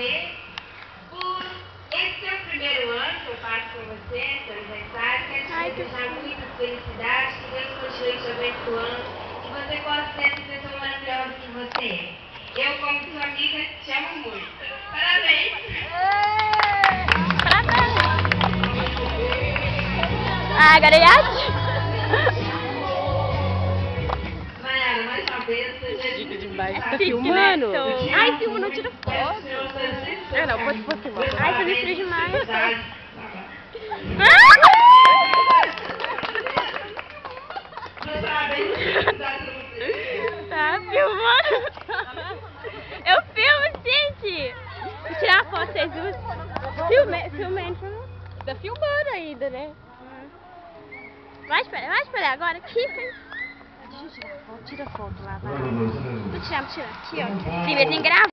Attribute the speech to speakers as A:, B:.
A: ver por esse seu primeiro ano que eu passo com você, seu aniversário. Quero te desejar muita felicidade, que Deus continue te abençoando, que você possa ser essa pessoa maravilhosa que você é. Eu, como sua amiga, te amo muito. Parabéns!
B: Agora é
A: Maiara, mais uma vez,
C: Dica demais.
B: Tá filmando?
C: Ai, filma, não tira foto. Não, pode filmar.
B: Ai, você me fez demais. Tá filmando? Eu filmo, gente! Vou tirar a foto, vocês duas. Filmando.
C: Tá filmando ainda, né?
B: Vai esperar agora aqui.
C: Deixa eu tirar foto. Tira foto lá, vai.
B: Vou tirar aqui, ó. Primeiro tem que gravar.